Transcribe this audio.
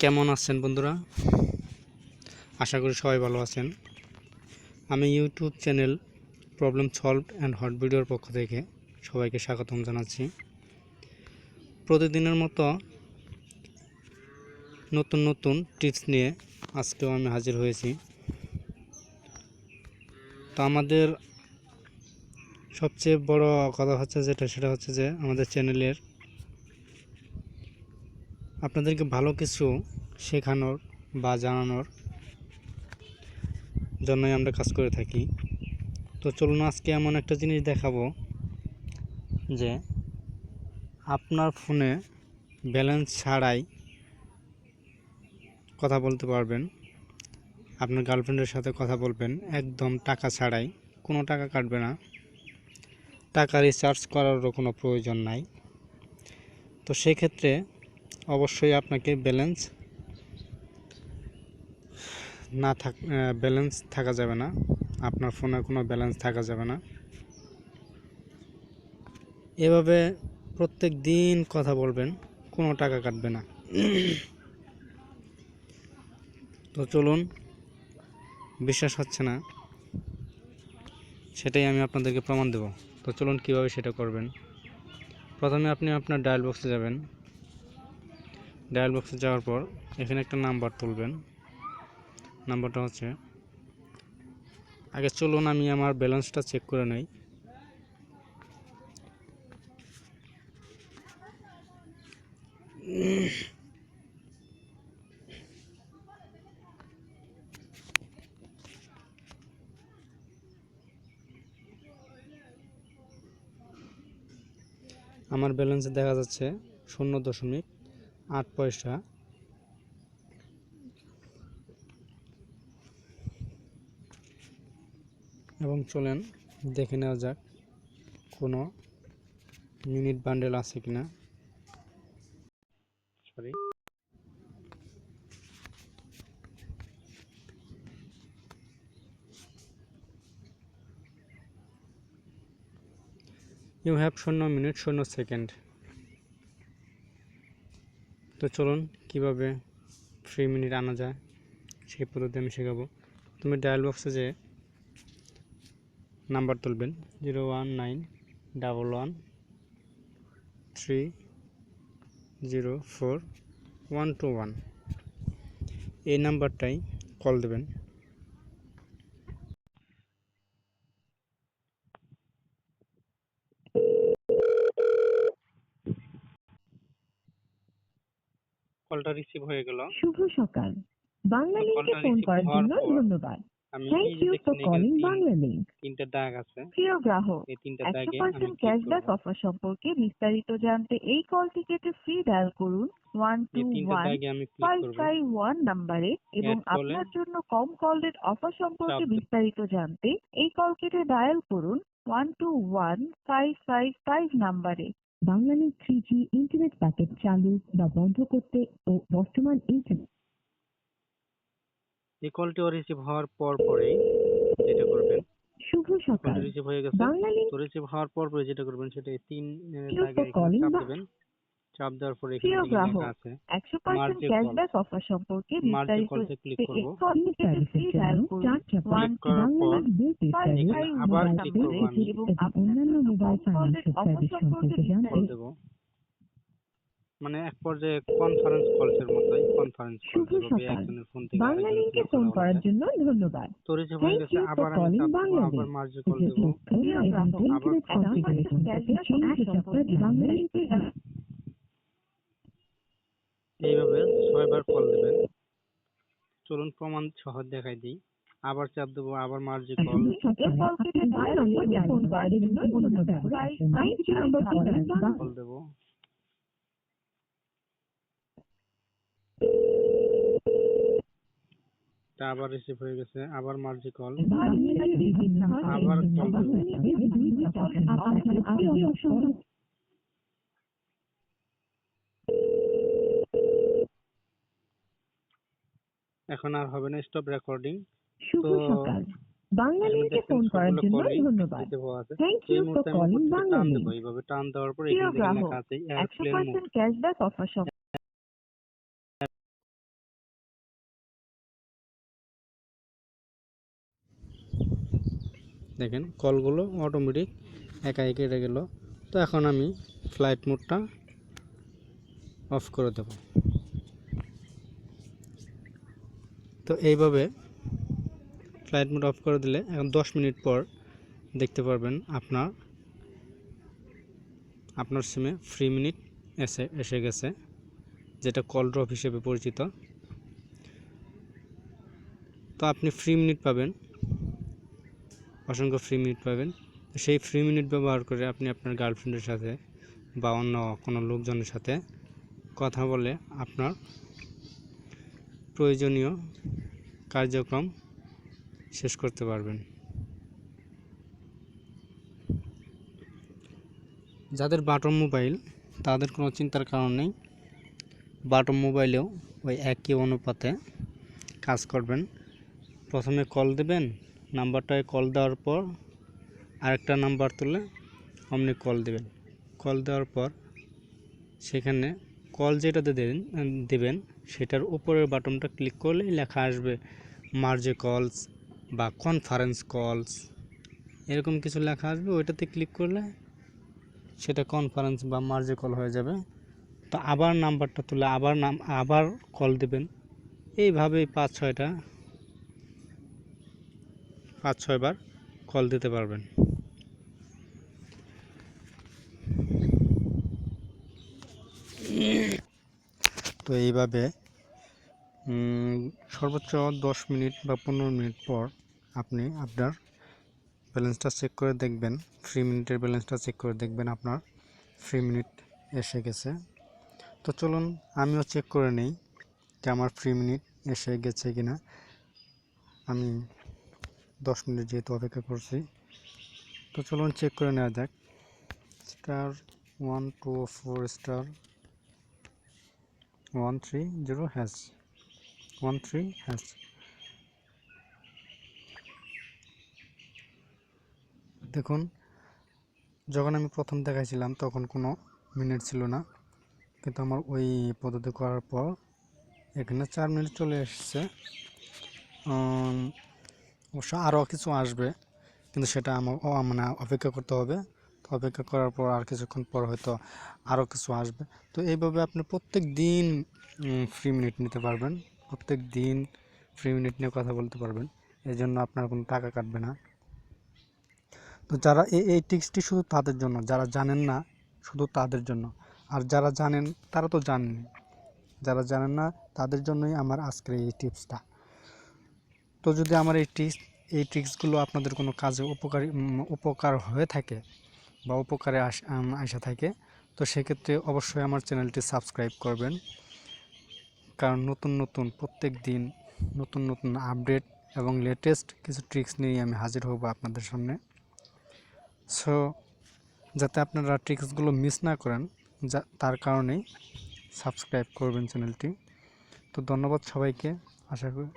কেমন আছেন বন্ধুরা? আশা করি সবাই ভালো আছেন। আমি YouTube channel problem solved and hot ভিডিওর পক্ষ থেকে সবাইকে স্বাগতম জানাচ্ছি। প্রতিদিনের মতো নতুন নতুন টিপস নিয়ে আজকেও আমি হাজির হয়েছি। তো আমাদের সবচেয়ে বড় কথা হচ্ছে সেটা হচ্ছে যে আমাদের চ্যানেলের আপনাদেরকে ভালো কিছু শেখানোর বা জানানোর জন্যই আমরা কাজ করে থাকি। তো চলুন আজকে এমন একটা জিনিস দেখাবো যে আপনার ফোনে ব্যালেন্স ছাড়াই কথা বলতে পারবেন। আপনার গার্লফ্রেন্ডের সাথে কথা বলবেন একদম টাকা ছাড়াই, কোনো টাকা কাটবে না, টাকা রিচার্জ করারও কোনো প্রয়োজন নাই। তো সেক্ষেত্রে অবশ্যই আপনাকে ব্যালেন্স থাকা যাবে না, আপনার ফোনে কোনো ব্যালেন্স থাকা যাবে না। এভাবে প্রত্যেক দিন কথা বলবেন, কোনো টাকা কাটবে না। তো চলুন, বিশ্বাস হচ্ছে না, সেটাই আমি আপনাদেরকে প্রমাণ দেব। তো চলুন কীভাবে সেটা করবেন। প্রথমে আপনি আপনার ডায়াল বক্সে যাবেন। ডায়াল বক্সে যাওয়ার পর এখানে একটা নাম্বার তুলবেন। নাম্বারটা হচ্ছে, আগে চলুন আমি আমার ব্যালেন্সটা চেক করে নেই। আমার ব্যালেন্সে দেখা যাচ্ছে 0.8 পয়সা। এবং চলেন দেখে নেওয়া যাক কোনো মিনিট বান্ডেল আছে কিনা। Sorry, you have 0 minute 0 second. তো চলুন কিভাবে ফ্রি মিনিট আনা যায় সেই পদ্ধতি আমি শেখাবো। তুমি ডায়াল বক্সে যে নাম্বার তুলবেন 01911304121, এই নাম্বারটাই কল দেবেন। কলটা রিসিভ হয়ে গেল। শুভ সকাল। বাংলা লিংকে ফোন করার জন্য ধন্যবাদ। Thank you for calling Banglalink. তিনটা দাগ আছে, প্রিয় গ্রাহক, এই তিনটা দাগে 100% ক্যাশব্যাক অফার সম্পর্কে বিস্তারিত জানতে এই কলটি কেটে ফ্রি ডায়াল করুন 121551 নম্বরে এবং আপনার জন্য কম কল রেট অফার সম্পর্কে বিস্তারিত জানতে এই কল কেটে ডায়াল করুন 121555 নম্বরে। বাংলালিংক 3G ইন্টারনেট প্যাকেজ চালু বা বন্ধ করতে ও বর্তমান ইন্টারনেট এই কলটি রিসিভ হওয়ার পরেই যেটা করবেন, শুভ সকাল। রিসিভ হয়ে গেছে। তো রিসিভ হওয়ার পরে যেটা করবেন সেটা তিন দাগে চাপ দেবেন। চাপ দেওয়ার পরে এখানে লেখা আছে 100% ক্যাশব্যাক অফার সম্পর্কে বিস্তারিত কলতে ক্লিক করব। ক্লিক করার পর এখানে আবার ক্লিক করব আমি এবং অন্যান্য মোবাইল ফাইন্যান্সিয়াল সার্ভিস সম্পর্কে জানতে দেব। মানে এক পর্যায়ে কনফারেন্স কলসের মতোই কনফারেন্স কল যেভাবে একজনের ফোন থেকে বাংলালিংকে ফোন করার জন্য ধন্যবাদ। তো রিসিভ হয়ে গেছে। আবার আমি আবার মার্জ কল দেব। এইভাবে 6বার কল দেবেন। চলুন প্রমাণ সহ দেখাই দিই। আবার চাপ দেবো, আবার মার্জ কল দেব। আবার রিসিভ হয়ে গেছে। আবার মার্জ কল, আবার কল দেব। এখন আর হবে না, স্টপ রেকর্ডিং। শুভ সকাল। বাংলা এখানে লিঙ্কে দেখেন ফোন করার সবগুলো জন্য কলই ধন্যবাদ। রিসিভ হওয়া আছে। থ্যাংক এই ইউ ফর মুহূর্তে আমি উপর কলিং থেকে বাংলা টান দেবো, লিঙ্ক। এইভাবে টান দেওয়ার পর প্রিয় এখানে দেখেন লেখা গ্রাহক, আছে এয়ারপ্লেন মোড। 100% ক্যাশব্যাক অফার দেখেন কলগুলো অটোমেটিক একা একা কেটে গেল। তো এখন আমি ফ্লাইট মোডটা অফ করে দেব। তো এইভাবে ফ্লাইট মোড অফ করে দিলে এখন 10 মিনিট পর দেখতে পারবেন আপনার সিমে ফ্রি মিনিট এসে গেছে, যেটা কল ড্রপ হিসেবে পরিচিত। তো আপনি ফ্রি মিনিট পাবেন, অসংখ্য ফ্রি মিনিট পাবেন। সেই ফ্রি মিনিট ব্যবহার করে আপনি আপনার গার্লফ্রেন্ডের সাথে বা অন্য কোনো লোকজনের সাথে কথা বলে আপনার প্রয়োজনীয় কার্যক্রম শেষ করতে পারবেন। যাদের বাটন মোবাইল তাদের কোনো চিন্তার কারণ নেই। বাটন মোবাইলেও ওই একই অনুপাতে কাজ করবেন। প্রথমে কল দেবেন, নাম্বারটায় কল দেওয়ার পর আরেকটা নাম্বার তুলে অমনি কল দেবেন। কল দেওয়ার পর সেখানে কল যেটাতে দেবেন সেটার উপরের বাটনটা ক্লিক করলে লেখা আসবে মার্জে কলস বা কনফারেন্স কলস, এরকম কিছু লেখা আসবে। ওইটাতে ক্লিক করলে সেটা কনফারেন্স বা মার্জে কল হয়ে যাবে। তো আবার নাম্বারটা তুলে আবার কল দেবেন। এইভাবেই 5-6 বার কল দিতে পারবেন। তো এইভাবে সর্বোচ্চ 10 মিনিট বা 15 মিনিট পর আপনি আপনার ব্যালেন্সটা চেক করে দেখবেন, ফ্রি মিনিটের ব্যালেন্সটা চেক করে দেখবেন আপনার ফ্রি মিনিট এসে গেছে। তো চলুন আমিও চেক করে নেই যে আমার ফ্রি মিনিট এসে গেছে কিনা। আমি 10 মিনিট যেহেতু অপেক্ষা করছি, তো চলুন চেক করে নেওয়া যাক। *124*130#. 13#। দেখুন যখন আমি প্রথম দেখাইছিলাম তখন কোনো মিনিট ছিল না, কিন্তু আমার ওই পদ্ধতি করার পর এখানে 4 মিনিট চলে এসেছে। অবশ্য আরও কিছু আসবে, কিন্তু সেটা আমার মানে অপেক্ষা করতে হবে। তো অপেক্ষা করার পর আর কিছুক্ষণ পর হয়তো আরও কিছু আসবে। তো এইভাবে আপনি প্রত্যেক দিন ফ্রি মিনিট নিতে পারবেন, প্রত্যেক দিন ফ্রি মিনিট নিয়ে কথা বলতে পারবেন। এই জন্য আপনার কোনো টাকা কাটবে না। তো যারা এই টিপসটি শুধু তাদের জন্য, যারা জানেন না শুধু তাদের জন্য, আর যারা জানেন তারা তো জানেন, যারা জানেন না তাদের জন্যই আমার আজকের এই টিপসটা। তো যদি আমার এই ট্রিক্সগুলো আপনাদের কোনো কাজে উপকার হয়ে থাকে বা উপকারে আসা থাকে, তো সেক্ষেত্রে অবশ্যই আমার চ্যানেলটি সাবস্ক্রাইব করবেন, কারণ নতুন প্রত্যেক দিন নতুন আপডেট এবং লেটেস্ট কিছু ট্রিক্স নিয়ে আমি হাজির হব আপনাদের সামনে। সো যাতে আপনারা ট্রিক্সগুলো মিস না করেন, তার কারণেই সাবস্ক্রাইব করবেন চ্যানেলটি। তো ধন্যবাদ সবাইকে। আশা করি